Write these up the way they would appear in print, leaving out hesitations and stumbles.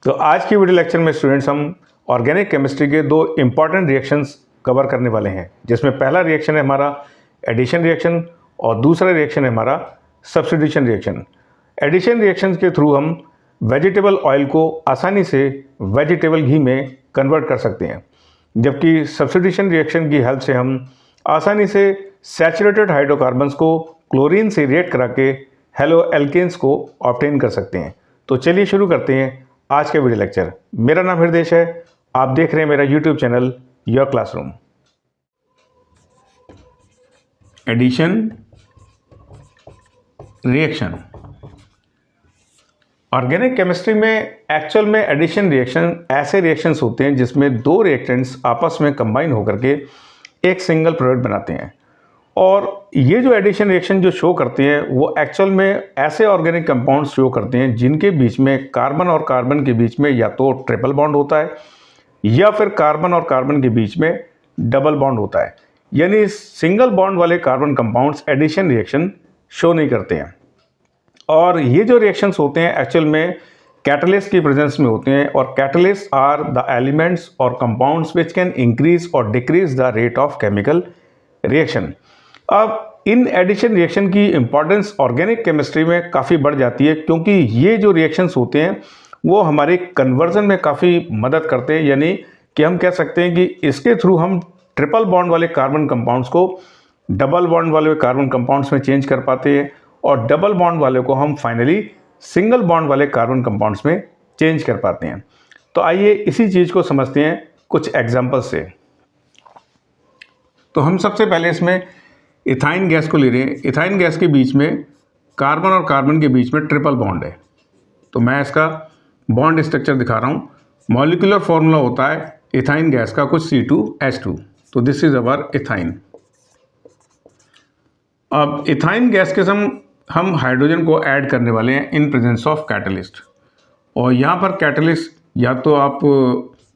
तो आज की वीडियो लेक्चर में स्टूडेंट्स हम ऑर्गेनिक केमिस्ट्री के दो इम्पॉर्टेंट रिएक्शंस कवर करने वाले हैं, जिसमें पहला रिएक्शन है हमारा एडिशन रिएक्शन और दूसरा रिएक्शन है हमारा सब्स्टिट्यूशन रिएक्शन। एडिशन रिएक्शन के थ्रू हम वेजिटेबल ऑयल को आसानी से वेजिटेबल घी में कन्वर्ट कर सकते हैं, जबकि सब्स्टिट्यूशन रिएक्शन की हेल्प से हम आसानी से सैचुरेटेड हाइड्रोकार्बन्स को क्लोरीन से रिएक्ट करा के हेलो एल्केन्स को ऑब्टेन कर सकते हैं। तो चलिए शुरू करते हैं आज के वीडियो लेक्चर। मेरा नाम हृदय है, आप देख रहे हैं मेरा YouTube channel your classroom. Addition reaction. Organic chemistry में एक्चुअल में एडिशन रिएक्शन ऐसे रिएक्शंस होते हैं जिसमें दो रिएक्टेंट्स आपस में कंबाइन होकर के एक सिंगल प्रोडक्ट बनाते हैं, और ये जो एडिशन रिएक्शन जो शो करते हैं वो एक्चुअल में ऐसे ऑर्गेनिक कंपाउंड्स शो करते हैं जिनके बीच में कार्बन और कार्बन के बीच में या तो ट्रिपल बॉन्ड होता है या फिर कार्बन और कार्बन के बीच में डबल बॉन्ड होता है। यानी सिंगल बॉन्ड वाले carbon compounds addition reaction show नहीं करते हैं। और ये जो रिएक्शंस होते हैं एक्चुअल में कैटलिस्ट की प्रेजेंस में होते हैं, और कैटलिस्ट आर द एलिमेंट्स और कंपाउंड्स विच कैन इंक्रीज और decrease the rate of chemical reaction. अब इन एडिशन रिएक्शन की इंपॉर्टेंस ऑर्गेनिक केमिस्ट्री में काफ़ी बढ़ जाती है, क्योंकि ये जो रिएक्शंस होते हैं वो हमारे कन्वर्जन में काफ़ी मदद करते हैं। यानी कि हम कह सकते हैं कि इसके थ्रू हम ट्रिपल बॉन्ड वाले कार्बन कंपाउंड्स को डबल बॉन्ड वाले कार्बन कंपाउंड्स में चेंज कर पाते हैं, और डबल बॉन्ड वाले को हम फाइनली सिंगल बॉन्ड वाले कार्बन कंपाउंड्स में चेंज कर पाते हैं। तो आइए इसी चीज़ को समझते हैं कुछ एग्जाम्पल्स से। तो हम सबसे पहले इसमें इथाइन गैस को ले रहे हैं। इथाइन गैस के बीच में कार्बन और कार्बन के बीच में ट्रिपल बॉन्ड है। तो मैं इसका बॉन्ड स्ट्रक्चर दिखा रहा हूँ। मॉलिक्यूलर फॉर्मूला होता है इथाइन गैस का कुछ C2H2। तो दिस इज अवर इथाइन। अब इथाइन गैस के हम हाइड्रोजन को ऐड करने वाले हैं इन प्रेजेंस ऑफ कैटलिस्ट, और यहाँ पर कैटलिस्ट या तो आप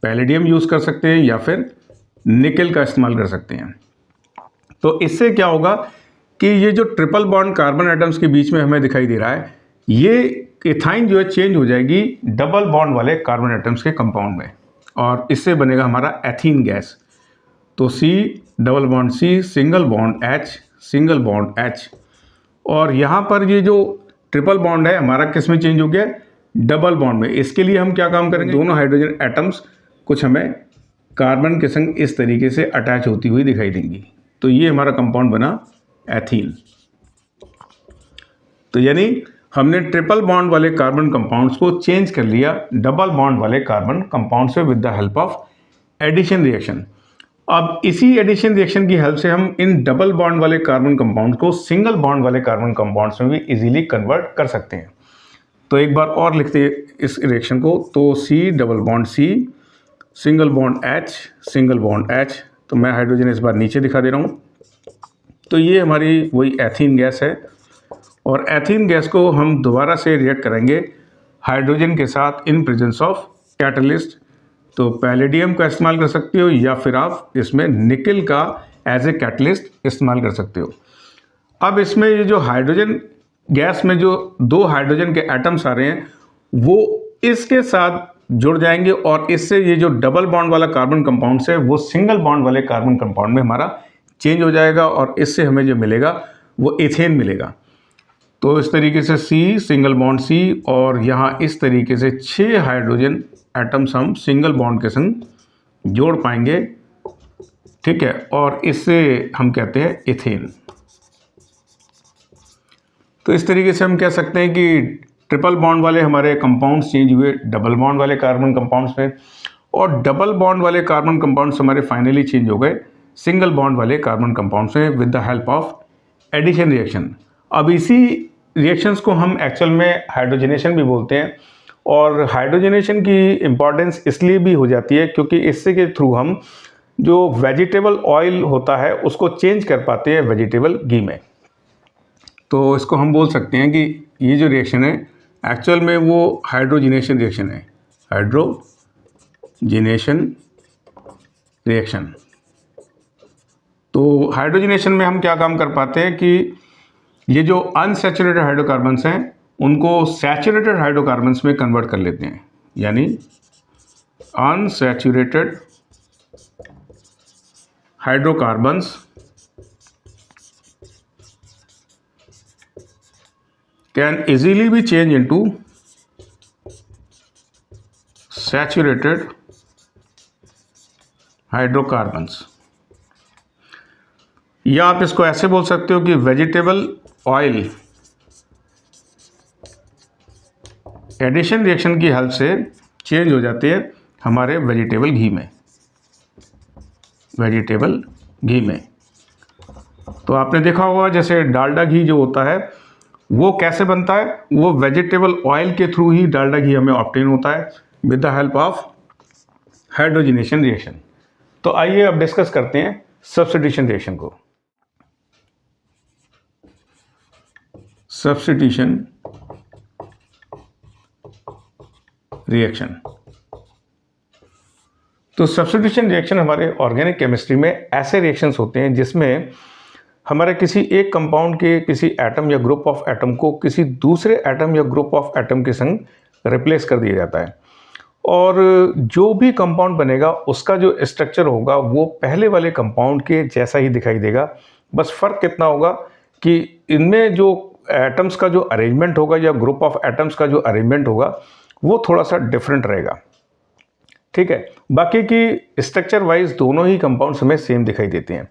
पैलेडियम यूज़ कर सकते हैं या फिर निकेल का इस्तेमाल कर सकते हैं। तो इससे क्या होगा कि ये जो ट्रिपल बॉन्ड कार्बन एटम्स के बीच में हमें दिखाई दे रहा है, ये इथाइन जो है चेंज हो जाएगी डबल बॉन्ड वाले कार्बन एटम्स के कंपाउंड में, और इससे बनेगा हमारा एथीन गैस। तो C double bond C single bond H single bond H, और यहाँ पर ये जो ट्रिपल बॉन्ड है हमारा किस में चेंज हो गया, डबल बॉन्ड में। इसके लिए हम क्या काम करेंगे, दोनों हाइड्रोजन एटम्स कुछ हमें कार्बन के संग इस तरीके से अटैच होती हुई दिखाई देंगी। तो ये हमारा कंपाउंड बना एथीन। तो यानी हमने ट्रिपल बॉन्ड वाले कार्बन कंपाउंड्स को चेंज कर लिया डबल बॉन्ड वाले कार्बन कंपाउंड्स से with the help of addition reaction. अब इसी एडिशन रिएक्शन की हेल्प से हम इन डबल बॉन्ड वाले कार्बन कंपाउंड को सिंगल बॉन्ड वाले कार्बन कंपाउंड्स में भी इजीली कन्वर्ट कर सकते हैं। तो एक बार और लिखते हैं इस रिएक्शन को। तो C double bond C single bond H single bond H। तो मैं हाइड्रोजन इस बार नीचे दिखा दे रहा हूँ। तो ये हमारी वही एथीन गैस है, और एथीन गैस को हम दोबारा से रिएक्ट करेंगे हाइड्रोजन के साथ इन प्रेजेंस ऑफ कैटलिस्ट। तो पैलेडियम का इस्तेमाल कर सकते हो या फिर आप इसमें निकेल का एज ए कैटलिस्ट इस्तेमाल कर सकते हो। अब इसमें ये जो हाइड्रोजन गैस में जो दो हाइड्रोजन के एटम्स आ रहे हैं वो इसके साथ जुड़ जाएंगे, और इससे ये जो डबल बॉन्ड वाला कार्बन कंपाउंड है वो सिंगल बॉन्ड वाले कार्बन कंपाउंड में हमारा चेंज हो जाएगा, और इससे हमें जो मिलेगा वो इथेन मिलेगा। तो इस तरीके से C सिंगल बॉन्ड C, और यहाँ इस तरीके से 6 हाइड्रोजन एटम्स हम सिंगल बॉन्ड के संग जोड़ पाएंगे, ठीक है, और इससे हम कहते हैं इथेन। तो इस तरीके से हम कह सकते हैं कि ट्रिपल बॉन्ड वाले हमारे कंपाउंड्स चेंज हुए डबल बॉन्ड वाले कार्बन कंपाउंड्स में, और डबल बॉन्ड वाले कार्बन कंपाउंड्स हमारे फाइनली चेंज हो गए सिंगल बॉन्ड वाले कार्बन कंपाउंड्स में with the help of addition reaction. अब इसी रिएक्शंस को हम एक्चुअल में हाइड्रोजनेशन भी बोलते हैं, और हाइड्रोजनेशन की इम्पॉर्टेंस इसलिए भी हो जाती है क्योंकि इससे के थ्रू हम जो वेजिटेबल ऑयल होता है उसको चेंज कर पाते हैं वेजिटेबल घी में। तो इसको हम बोल सकते हैं कि ये जो रिएक्शन है एक्चुअल में वो हाइड्रोजनेशन रिएक्शन है, हाइड्रोजनेशन रिएक्शन। तो हाइड्रोजनेशन में हम क्या काम कर पाते हैं कि ये जो अनसैचुरेटेड हाइड्रोकार्बन्स हैं उनको सैचुरेटेड हाइड्रोकार्बन्स में कन्वर्ट कर लेते हैं। यानी unsaturated hydrocarbons can easily B change into saturated hydrocarbons, या आप इसको ऐसे बोल सकते हो कि वेजिटेबल ऑयल एडिशन रिएक्शन की हेल्प से चेंज हो जाते हैं हमारे वेजिटेबल घी में। वेजिटेबल घी में तो आपने देखा होगा जैसे डालडा घी जो होता है वो कैसे बनता है, वो वेजिटेबल ऑयल के थ्रू ही डालडा घी हमें ऑब्टेन होता है with the help of hydrogenation reaction. तो आइए अब डिस्कस करते हैं सब्स्टिट्यूशन रिएक्शन को। सब्स्टिट्यूशन रिएक्शन, तो सब्स्टिट्यूशन रिएक्शन हमारे ऑर्गेनिक केमिस्ट्री में ऐसे रिएक्शंस होते हैं जिसमें हमारे किसी एक कंपाउंड के किसी एटम या ग्रुप ऑफ एटम को किसी दूसरे एटम या ग्रुप ऑफ एटम के संग रिप्लेस कर दिया जाता है, और जो भी कंपाउंड बनेगा उसका जो स्ट्रक्चर होगा वो पहले वाले कंपाउंड के जैसा ही दिखाई देगा। बस फ़र्क कितना होगा कि इनमें जो एटम्स का जो अरेंजमेंट होगा या ग्रुप ऑफ एटम्स का जो अरेंजमेंट होगा वो थोड़ा सा डिफरेंट रहेगा, ठीक है। बाकी की स्ट्रक्चर वाइज दोनों ही कंपाउंड्स हमें सेम दिखाई देते हैं।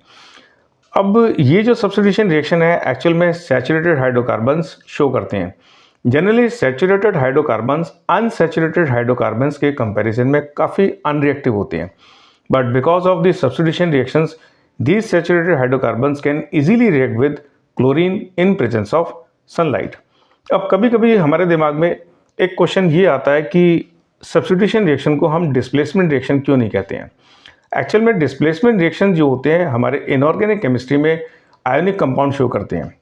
अब ये जो सब्स्टिट्यूशन रिएक्शन है एक्चुअल में सैचुरेटेड हाइड्रोकार्बन्स शो करते हैं। Generally saturated hydrocarbons unsaturated hydrocarbons के कंपैरिजन में काफ़ी अनरिएक्टिव होते हैं, but because of the substitution reactions these saturated hydrocarbons can easily react with chlorine in presence of sunlight. अब कभी कभी हमारे दिमाग में एक क्वेश्चन ये आता है कि सब्स्टिट्यूशन रिएक्शन को हम डिस्प्लेसमेंट रिएक्शन क्यों नहीं कहते हैं। एक्चुअल में डिस्प्लेसमेंट रिएक्शन जो होते हैं हमारे इनऑर्गेनिक केमिस्ट्री में आयोनिक कंपाउंड शो करते हैं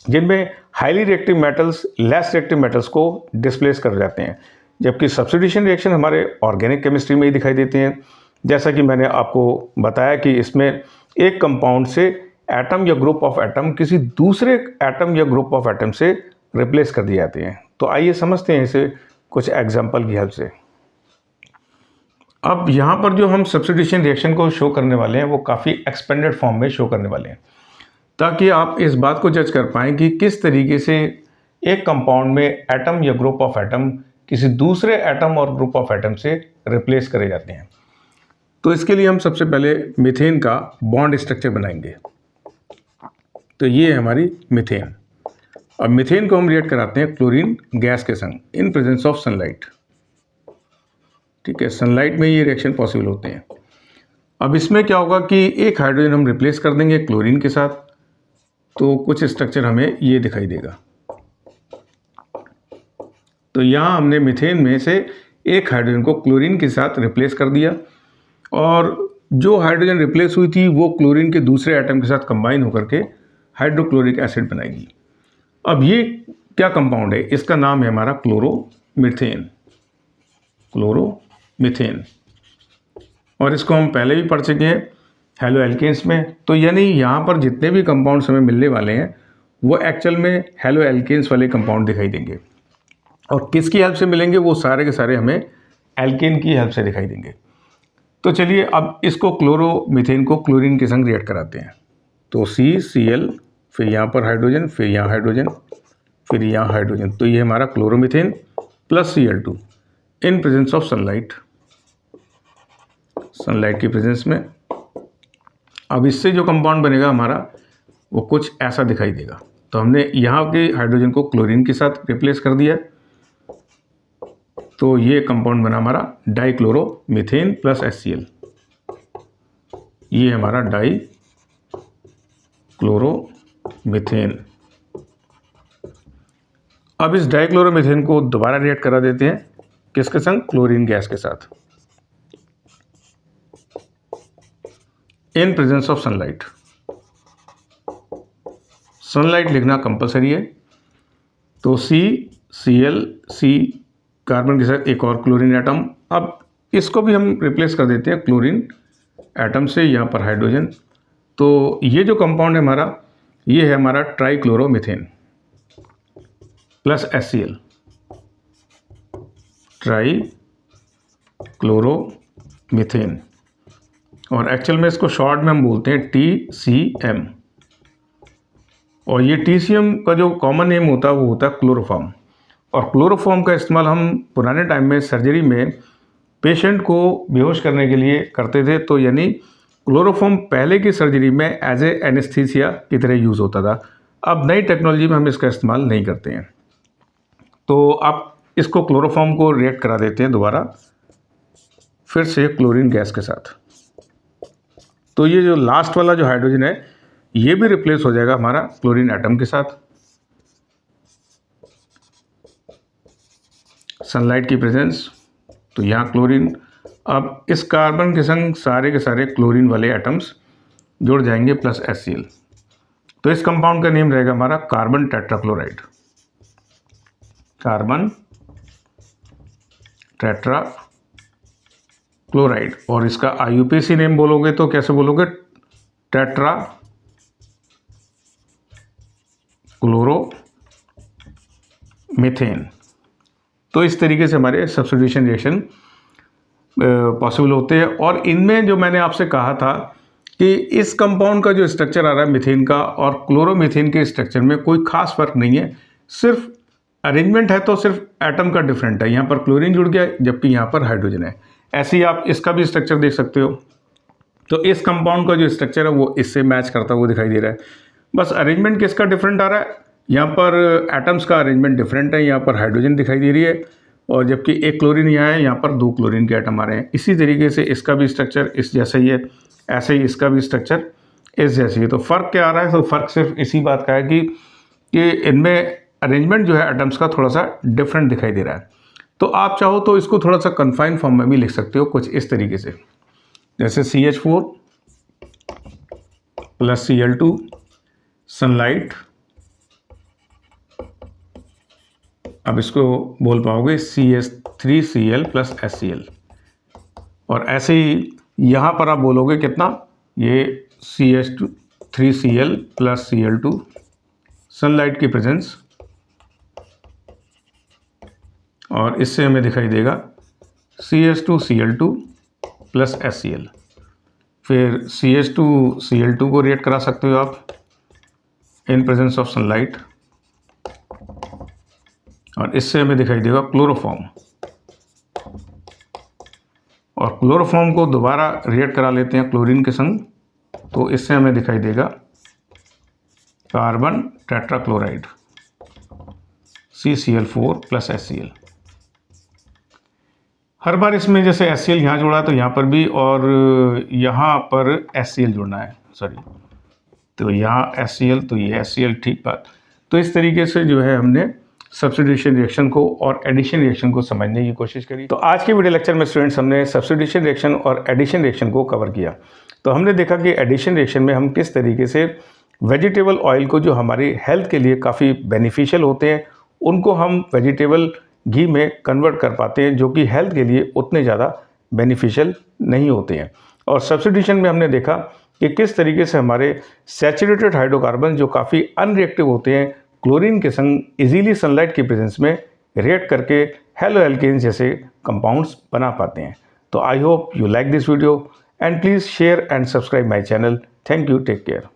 जिनमें highly reactive metals less reactive metals को डिस्प्लेस कर जाते हैं, जबकि सब्स्टिट्यूशन रिएक्शन हमारे ऑर्गेनिक केमिस्ट्री में ही दिखाई देते हैं। जैसा कि मैंने आपको बताया कि इसमें एक कंपाउंड से एटम या ग्रुप ऑफ एटम किसी दूसरे एटम या ग्रुप ऑफ एटम से रिप्लेस कर दिए जाते हैं। तो आइए समझते हैं इसे कुछ एग्जाम्पल की हेल्प से। अब यहाँ पर जो हम सब्स्टिट्यूशन रिएक्शन को शो करने वाले हैं वो काफ़ी एक्सपेंडेड फॉर्म में शो करने वाले हैं, ताकि आप इस बात को जज कर पाएँ कि किस तरीके से एक कंपाउंड में एटम या ग्रुप ऑफ एटम किसी दूसरे एटम और ग्रुप ऑफ एटम से रिप्लेस करे जाते हैं। तो इसके लिए हम सबसे पहले मीथेन का बॉन्ड स्ट्रक्चर बनाएंगे। तो ये है हमारी मीथेन। अब मीथेन को हम रिएक्ट कराते हैं क्लोरीन गैस के संग इन प्रेजेंस ऑफ सनलाइट, ठीक है। सनलाइट में ये रिएक्शन पॉसिबल होते हैं। अब इसमें क्या होगा कि एक हाइड्रोजन हम रिप्लेस कर देंगे क्लोरीन के साथ, तो कुछ स्ट्रक्चर हमें ये दिखाई देगा। तो यहाँ हमने मीथेन में से एक हाइड्रोजन को क्लोरीन के साथ रिप्लेस कर दिया, और जो हाइड्रोजन रिप्लेस हुई थी वो क्लोरीन के दूसरे एटम के साथ कंबाइन होकर के हाइड्रोक्लोरिक एसिड बनाएगी। अब ये क्या कंपाउंड है, इसका नाम है हमारा क्लोरोमीथेन। क्लोरोमीथेन, और इसको हम पहले भी पढ़ चुके हैं हेलो एल्केन्स में। तो यानी यहाँ पर जितने भी कंपाउंड्स हमें मिलने वाले हैं वो एक्चुअल में हेलो एल्केन्स वाले कंपाउंड दिखाई देंगे, और किसकी हेल्प से मिलेंगे, वो सारे के सारे हमें एल्केन की हेल्प से दिखाई देंगे। तो चलिए अब इसको क्लोरोमीथेन को क्लोरीन के संग रिएक्ट कराते हैं। तो CCl, फिर यहाँ पर हाइड्रोजन, फिर यहाँ हाइड्रोजन, फिर यहाँ हाइड्रोजन, तो ये हमारा chloromethane plus Cl2 in presence of sunlight, sunlight की प्रेजेंस में। अब इससे जो कंपाउंड बनेगा हमारा वो कुछ ऐसा दिखाई देगा। तो हमने यहाँ के हाइड्रोजन को क्लोरीन के साथ रिप्लेस कर दिया, तो ये कंपाउंड बना हमारा डाइक्लोरोमीथेन प्लस HCl। ये हमारा डाइक्लोरोमीथेन। अब इस डाइक्लोरोमीथेन को दोबारा रिएक्ट करा देते हैं किसके संग, क्लोरीन गैस के साथ in presence of sunlight. Sunlight लिखना कंपलसरी है। तो CCl कार्बन के साथ एक और क्लोरीन एटम। अब इसको भी हम रिप्लेस कर देते हैं क्लोरीन एटम से, यहाँ पर हाइड्रोजन। तो ये जो कंपाउंड है हमारा, ये है हमारा ट्राइक्लोरोमीथेन प्लस HCl, ट्राइक्लोरोमीथेन क्लोरोमीथेन, और एक्चुअल में इसको शॉर्ट में हम बोलते हैं TCM। और ये TCM का जो कॉमन नेम होता है वो होता है क्लोरोफॉर्म। और क्लोरोफॉर्म का इस्तेमाल हम पुराने टाइम में सर्जरी में पेशेंट को बेहोश करने के लिए करते थे। तो यानी क्लोरोफॉर्म पहले की सर्जरी में एज ए एनेस्थीसिया की तरह यूज़ होता था। अब नई टेक्नोलॉजी में हम इसका इस्तेमाल नहीं करते हैं। तो आप इसको क्लोरोफॉर्म को रिएक्ट करा देते हैं दोबारा फिर से क्लोरीन गैस के साथ। तो ये जो लास्ट वाला जो हाइड्रोजन है ये भी रिप्लेस हो जाएगा हमारा क्लोरीन एटम के साथ। सनलाइट की प्रेजेंस, तो यहाँ क्लोरीन, अब इस कार्बन के संग सारे के सारे क्लोरीन वाले एटम्स जुड़ जाएंगे प्लस HCl। तो इस कंपाउंड का नेम रहेगा हमारा कार्बन टेट्राक्लोराइड। Carbon tetrachloride. और इसका IUPAC नेम बोलोगे तो कैसे बोलोगे? Tetra chloromethane. तो इस तरीके से हमारे सब्स्टिट्यूशन रिएक्शन पॉसिबल होते हैं। और इनमें जो मैंने आपसे कहा था कि इस कंपाउंड का जो स्ट्रक्चर आ रहा है मीथेन का और क्लोरोमीथेन के स्ट्रक्चर में कोई खास फर्क नहीं है, सिर्फ अरेंजमेंट है तो सिर्फ एटम का डिफरेंट है। यहाँ पर क्लोरीन जुड़ गया जबकि यहाँ पर हाइड्रोजन है। ऐसे ही आप इसका भी स्ट्रक्चर देख सकते हो। तो इस कंपाउंड का जो स्ट्रक्चर है वो इससे मैच करता हुआ दिखाई दे रहा है, बस अरेंजमेंट किसका डिफरेंट आ रहा है। यहाँ पर एटम्स का अरेंजमेंट डिफरेंट है, यहाँ पर हाइड्रोजन दिखाई दे रही है और जबकि एक क्लोरीन यहाँ है, यहाँ पर 2 क्लोरीन के एटम आ रहे हैं। इसी तरीके से इसका भी स्ट्रक्चर इस जैसा ही है, ऐसे ही इसका भी स्ट्रक्चर इस जैसे ही। तो फ़र्क क्या आ रहा है? तो फ़र्क सिर्फ इसी बात का है कि इनमें अरेंजमेंट जो है एटम्स का थोड़ा सा डिफरेंट दिखाई दे रहा है। तो आप चाहो तो इसको थोड़ा सा कन्फाइंड फॉर्म में भी लिख सकते हो कुछ इस तरीके से, जैसे CH4 प्लस Cl2 सनलाइट। अब इसको बोल पाओगे CH3Cl प्लस HCl। और ऐसे ही यहाँ पर आप बोलोगे कितना, ये CH3Cl प्लस Cl2 सनलाइट की प्रेजेंस, और इससे हमें दिखाई देगा CH2Cl2 प्लस HCl। फिर CH2Cl2 को रिएक्ट करा सकते हो आप इन प्रेजेंस ऑफ सनलाइट, और इससे हमें दिखाई देगा क्लोरोफॉर्म। और क्लोरोफॉर्म को दोबारा रिएक्ट करा लेते हैं क्लोरीन के संग, तो इससे हमें दिखाई देगा carbon tetrachloride CCl4 plus HCl। हर बार इसमें जैसे HCl यहाँ जुड़ा है तो यहाँ पर भी, और यहाँ पर HCl जुड़ना है, सॉरी, तो यहाँ HCl तो ये HCl, ठीक बात। तो इस तरीके से जो है हमने सब्स्टिट्यूशन रिएक्शन को और एडिशन रिएक्शन को समझने की कोशिश करी। तो आज के वीडियो लेक्चर में स्टूडेंट्स हमने सब्स्टिट्यूशन रिएक्शन और एडिशन रिएक्शन को कवर किया। तो हमने देखा कि एडिशन रिएक्शन में हम किस तरीके से वेजिटेबल ऑयल को, जो हमारी हेल्थ के लिए काफ़ी बेनिफिशियल होते हैं, उनको हम वेजिटेबल घी में कन्वर्ट कर पाते हैं, जो कि हेल्थ के लिए उतने ज़्यादा बेनिफिशियल नहीं होते हैं। और सब्स्टिट्यूशन में हमने देखा कि किस तरीके से हमारे सैचुरेटेड हाइड्रोकार्बन जो काफ़ी अनरिएक्टिव होते हैं, क्लोरीन के संग इजीली सनलाइट की प्रेजेंस में रिएक्ट करके हेलो एल्केन्स जैसे कंपाउंड्स बना पाते हैं। तो I hope you like this video and please share and subscribe my channel. Thank you, take care.